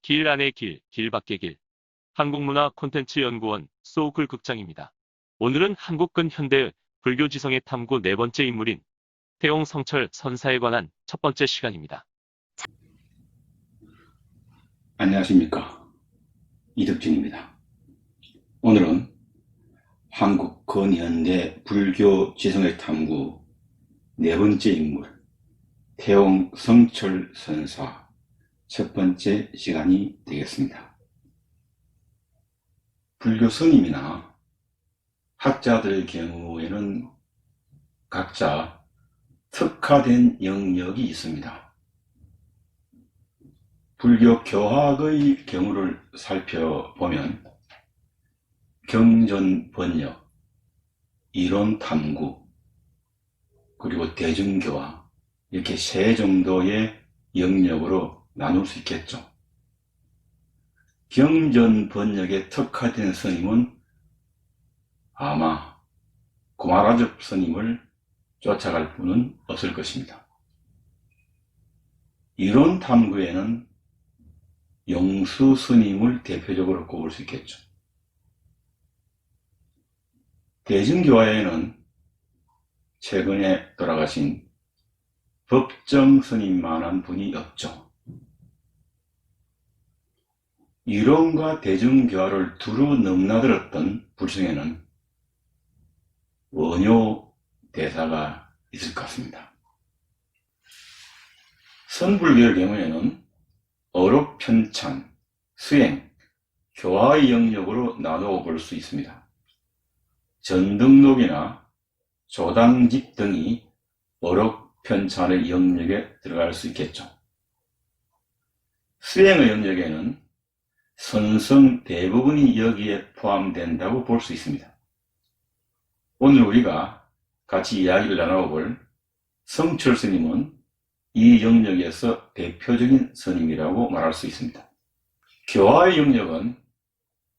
길 안의 길, 길 밖의 길. 한국문화콘텐츠연구원 소우쿨 극장입니다. 오늘은 한국 근현대의 불교 지성의 탐구 네 번째 인물인 태용 성철 선사에 관한 첫 번째 시간입니다. 안녕하십니까. 이덕진입니다. 오늘은 한국 근현대 불교 지성의 탐구 네 번째 인물 태용 성철 선사 첫 번째 시간이 되겠습니다. 불교 스님이나 학자들의 경우에는 각자 특화된 영역이 있습니다. 불교 교학의 경우를 살펴보면 경전 번역, 이론 탐구, 그리고 대중교화 이렇게 세 정도의 영역으로 나눌 수 있겠죠. 경전 번역에 특화된 스님은 아마 고마라접 스님을 쫓아갈 분은 없을 것입니다. 이론 탐구에는 영수 스님을 대표적으로 꼽을 수 있겠죠. 대중교화에는 최근에 돌아가신 법정 스님만한 분이 없죠. 이론과 대중교화를 두루 넘나들었던 불성에는 원효 대사가 있을 것 같습니다. 선불교의 경우에는 어록 편찬, 수행, 교화의 영역으로 나누어 볼 수 있습니다. 전등록이나 조당집 등이 어록 편찬의 영역에 들어갈 수 있겠죠. 수행의 영역에는 선성 대부분이 여기에 포함된다고 볼 수 있습니다. 오늘 우리가 같이 이야기를 나눠볼 성철 스님은 이 영역에서 대표적인 스님이라고 말할 수 있습니다. 교화의 영역은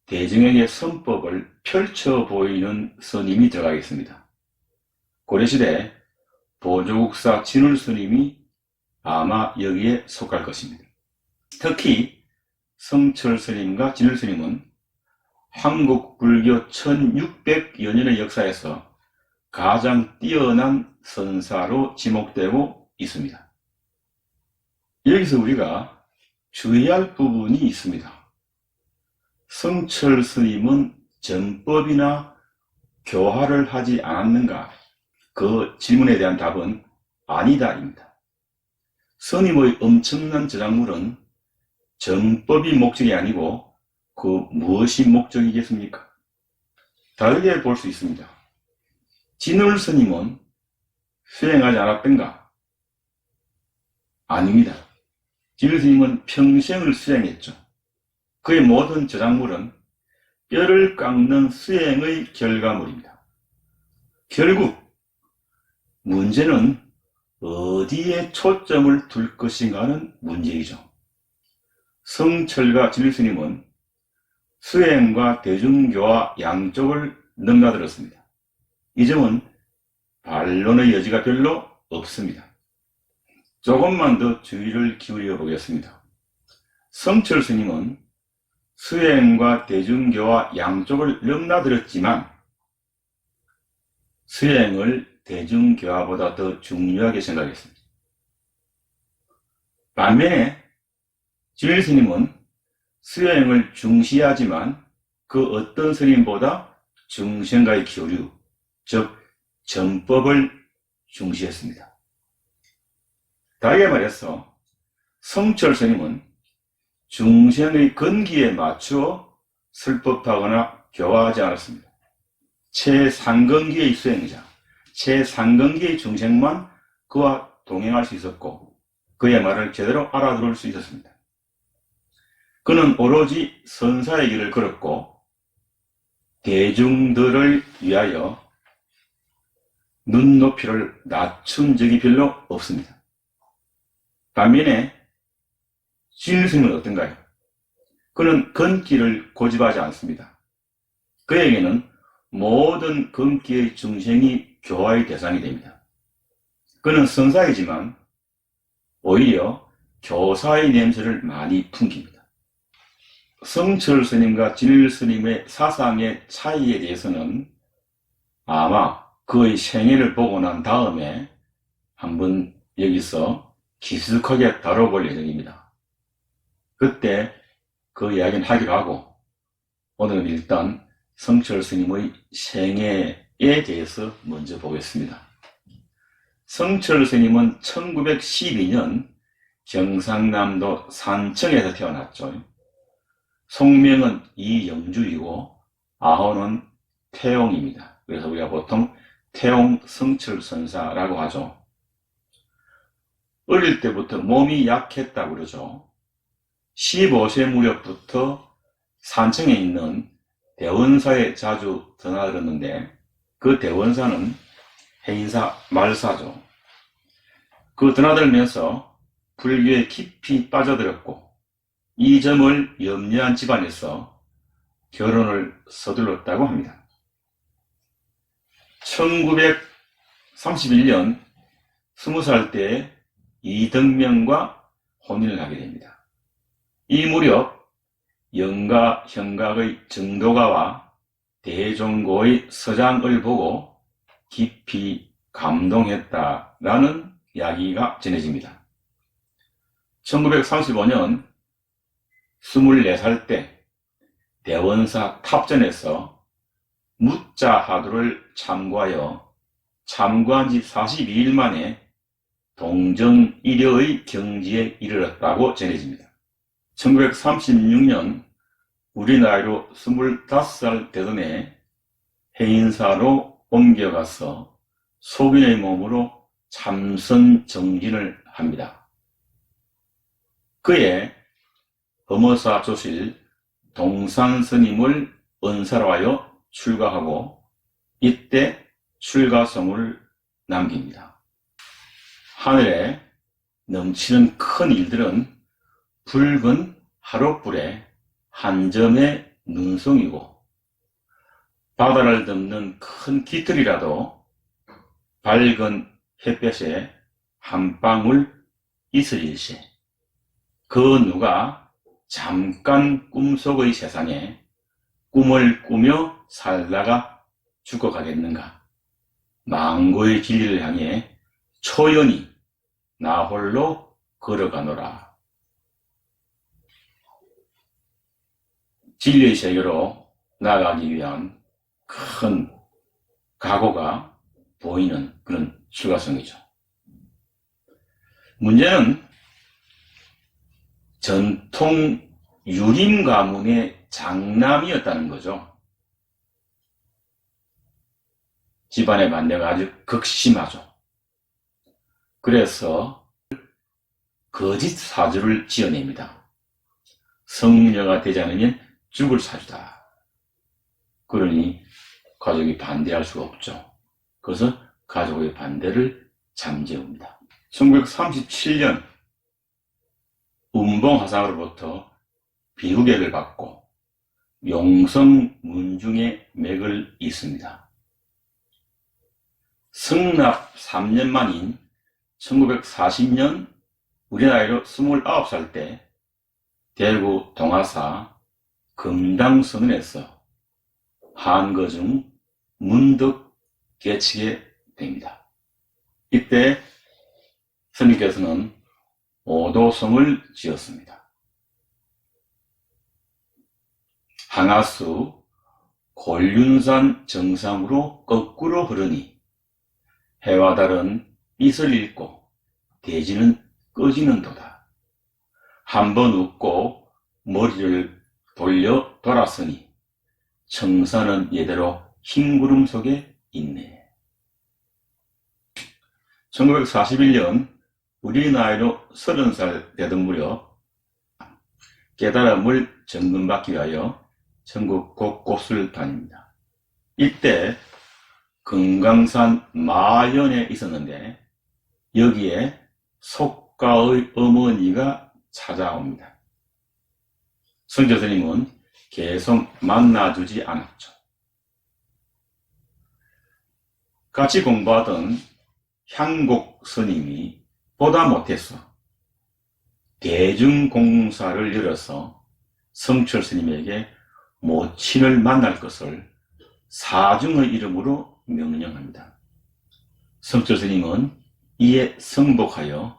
대중에게 선법을 펼쳐 보이는 스님이 들어가겠습니다. 고려시대 보조국사 진울 스님이 아마 여기에 속할 것입니다. 특히 성철 스님과 진울 스님은 한국 불교 1600여 년의 역사에서 가장 뛰어난 선사로 지목되고 있습니다. 여기서 우리가 주의할 부분이 있습니다. 성철 스님은 전법이나 교화를 하지 않았는가? 그 질문에 대한 답은 아니다입니다. 스님의 엄청난 저작물은 전법이 목적이 아니고 그 무엇이 목적이겠습니까? 다르게 볼 수 있습니다. 진울 스님은 수행하지 않았던가? 아닙니다. 진울 스님은 평생을 수행했죠. 그의 모든 저작물은 뼈를 깎는 수행의 결과물입니다. 결국 문제는 어디에 초점을 둘 것인가는 문제이죠. 성철과 진울 스님은 수행과 대중교화 양쪽을 넘나들었습니다. 이 점은 반론의 여지가 별로 없습니다. 조금만 더 주의를 기울여 보겠습니다. 성철 스님은 수행과 대중교화 양쪽을 넘나들었지만 수행을 대중교화보다 더 중요하게 생각했습니다. 반면에 진울 스님은 수행을 중시하지만 그 어떤 스님보다 중생과의 교류, 즉 전법을 중시했습니다. 다르게 말해서 성철 스님은 중생의 건기에 맞추어 설법하거나 교화하지 않았습니다. 최상근기의 수행자, 최상근기의 중생만 그와 동행할 수 있었고 그의 말을 제대로 알아들을 수 있었습니다. 그는 오로지 선사의 길을 걸었고 대중들을 위하여 눈높이를 낮춘 적이 별로 없습니다. 반면에 진울 스님은 어떤가요? 그는 건기를 고집하지 않습니다. 그에게는 모든 건기의 중생이 교화의 대상이 됩니다. 그는 선사이지만 오히려 교사의 냄새를 많이 풍깁니다. 성철 스님과 진일 스님의 사상의 차이에 대해서는 아마 그의 생애를 보고 난 다음에 한번 여기서 깊숙하게 다뤄볼 예정입니다. 그때 그 이야기는 하기로 하고, 오늘은 일단 성철 스님의 생애에 대해서 먼저 보겠습니다. 성철 스님은 1912년 경상남도 산청에서 태어났죠. 속명은 이영주이고 아호는 태용입니다. 그래서 우리가 보통 태용 성철 선사라고 하죠. 어릴 때부터 몸이 약했다고 그러죠. 15세 무렵부터 산청에 있는 대원사에 자주 드나들었는데, 그 대원사는 해인사 말사죠. 그 드나들면서 불교에 깊이 빠져들었고, 이 점을 염려한 집안에서 결혼을 서둘렀다고 합니다. 1931년 20살 때 이덕명과 혼인을 하게 됩니다. 이 무렵 영가 형각의 정도가와 대종고의 서장을 보고 깊이 감동했다라는 이야기가 전해집니다. 1935년 24살 때 대원사 탑전에서 무자하두를 참고하여 참고한 지 42일 만에 동정이려의 경지에 이르렀다고 전해집니다. 1936년 우리 나이로 25살 되던 해 해인사로 옮겨가서 소인의 몸으로 참선 정진을 합니다. 그의 범어사 조실 동산스님을 은사로 하여 출가하고, 이때 출가성을 남깁니다. 하늘에 넘치는 큰 일들은 붉은 하룻불에 한 점의 눈송이고, 바다를 덮는 큰 깃털이라도 밝은 햇볕에 한 방울 이슬일세. 그 누가 잠깐 꿈속의 세상에 꿈을 꾸며 살다가 죽어가겠는가. 망고의 진리를 향해 초연히 나 홀로 걸어가노라. 진리의 세계로 나아가기 위한 큰 각오가 보이는 그런 출가성이죠. 문제는 전통 유림 가문의 장남이었다는 거죠. 집안의 반대가 아주 극심하죠. 그래서 거짓 사주를 지어냅니다. 성녀가 되지 않으면 죽을 사주다. 그러니 가족이 반대할 수가 없죠. 그래서 가족의 반대를 잠재웁니다. 1937년 운봉화상으로부터 비후계를 받고 용성 문중의 맥을 잇습니다. 성납 3년 만인 1940년 우리 나이로 29살 때 대구 동화사 금당선언에서 한거중 문득 개치게 됩니다. 이때 스님께서는 오도성을 지었습니다. 항하수 곤륜산 정상으로 거꾸로 흐르니 해와 달은 빛을 잃고 대지는 꺼지는도다. 한번 웃고 머리를 돌려 돌았으니 청산은 예대로 흰구름 속에 있네. 1941년 우리 나이로 30살 되던 무렵 깨달음을 점검받기 위하여 전국 곳곳을 다닙니다. 이때 금강산 마연에 있었는데 여기에 속가의 어머니가 찾아옵니다. 성철 스님은 계속 만나주지 않았죠. 같이 공부하던 향곡 스님이 보다 못해서 대중공사를 열어서 성철 스님에게 모친을 만날 것을 사중의 이름으로 명령합니다. 성철 스님은 이에 승복하여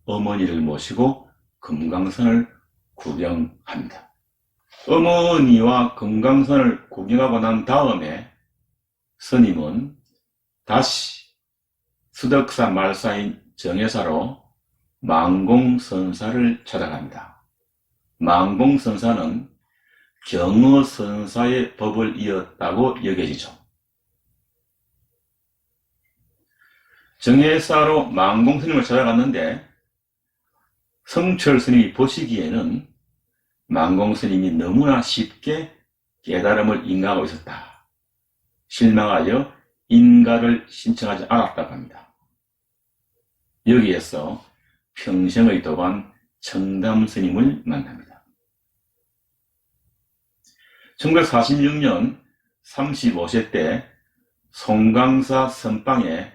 어머니를 모시고 금강산을 구경합니다. 어머니와 금강산을 구경하고 난 다음에 스님은 다시 수덕사 말사인 정해사로 망공선사를 찾아갑니다. 망공선사는 경어선사의 법을 이었다고 여겨지죠. 정해사로 망공스님을 찾아갔는데 성철 스님이 보시기에는 망공스님이 너무나 쉽게 깨달음을 인가하고 있었다. 실망하여 인가를 신청하지 않았다고 합니다. 여기에서 평생의 도반 청담 스님을 만납니다. 1946년 35세 때 송강사 선방에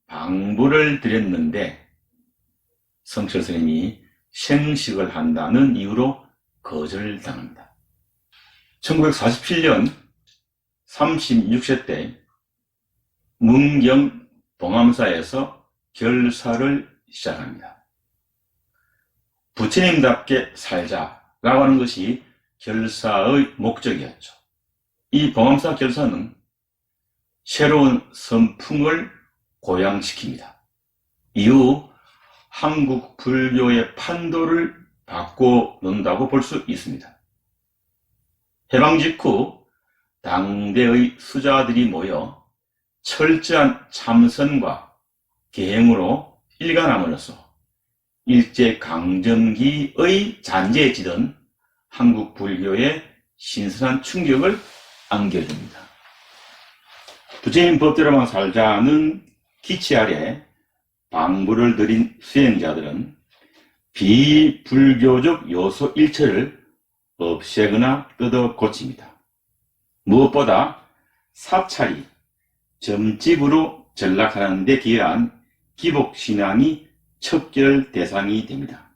방부를 드렸는데 성철 스님이 생식을 한다는 이유로 거절당합니다. 1947년 36세 때 문경 봉암사에서 결사를 시작합니다. 부처님답게 살자라고 하는 것이 결사의 목적이었죠. 이 봉암사 결사는 새로운 선풍을 고양시킵니다. 이후 한국 불교의 판도를 바꿔놓는다고 볼 수 있습니다. 해방 직후 당대의 수자들이 모여 철저한 참선과 계행으로 일관함으로써 일제강점기의 잔재에 지던 한국 불교에 신선한 충격을 안겨줍니다. 부처님 법대로만 살자는 기치 아래 방부를 드린 수행자들은 비불교적 요소 일체를 없애거나 뜯어 고칩니다. 무엇보다 사찰이 점집으로 전락하는 데 기여한 기복신앙이 척결 대상이 됩니다.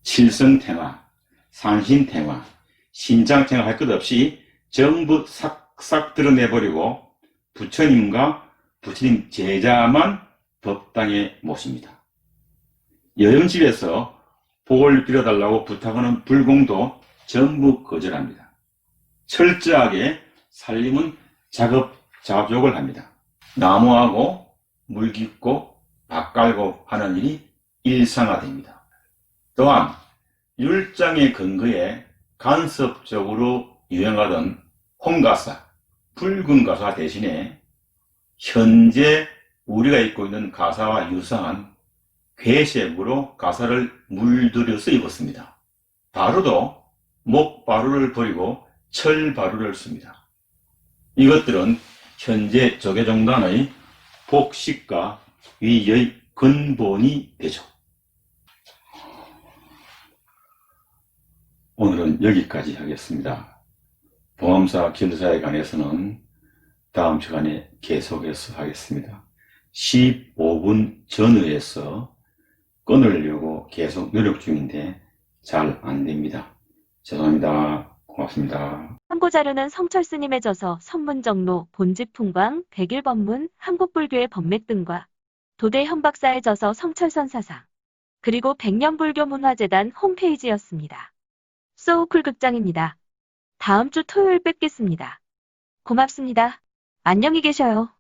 칠성탱화, 산신탱화, 신장탱화 할 것 없이 전부 싹싹 드러내버리고 부처님과 부처님 제자만 법당에 모십니다. 여염집에서 복을 빌어달라고 부탁하는 불공도 전부 거절합니다. 철저하게 살림은 작업자족을 합니다. 나무하고 물 깃고 밥 깔고 하는 일이 일상화됩니다. 또한 율장의 근거에 간섭적으로 유행하던 홍가사, 붉은 가사 대신에 현재 우리가 입고 있는 가사와 유사한 괴색으로 가사를 물들여서 입었습니다. 바루도 목바루를 버리고 철바루를 씁니다. 이것들은 현재 조계종단의 복식과 위의 근본이 되죠. 오늘은 여기까지 하겠습니다. 봉암사 결사에 관해서는 다음 시간에 계속해서 하겠습니다. 15분 전후에서 끊으려고 계속 노력 중인데 잘 안됩니다. 죄송합니다. 고맙습니다. 참고자료는 성철스님의 저서, 선문정로, 본집풍광, 백일법문, 한국불교의 법맥 등과 도대 현박사의 저서 성철선사상, 그리고 백년불교문화재단 홈페이지였습니다. 소우쿨 극장입니다. 다음 주 토요일 뵙겠습니다. 고맙습니다. 안녕히 계셔요.